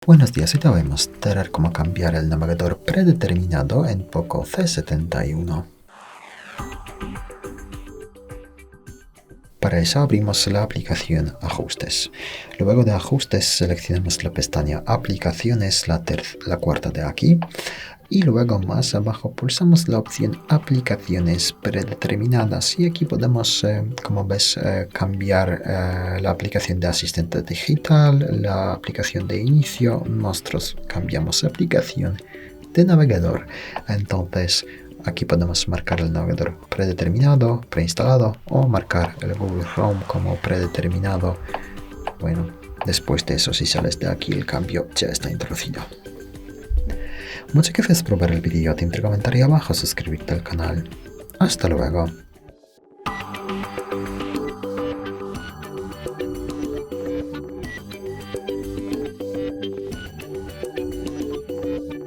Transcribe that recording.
Buenos días, hoy te voy a mostrar cómo cambiar el navegador predeterminado en POCO C71. Para eso abrimos la aplicación Ajustes. Luego de Ajustes seleccionamos la pestaña Aplicaciones, la cuarta de aquí. Y luego más abajo pulsamos la opción Aplicaciones predeterminadas y aquí podemos, como ves, cambiar la aplicación de asistente digital, la aplicación de inicio. Nosotros cambiamos aplicación de navegador. Entonces aquí podemos marcar el navegador predeterminado, preinstalado o marcar el Google Chrome como predeterminado. Bueno, después de eso, si sales de aquí, el cambio ya está introducido. Muchas gracias por ver el vídeo, te comentario abajo, suscribirte al canal. Hasta luego.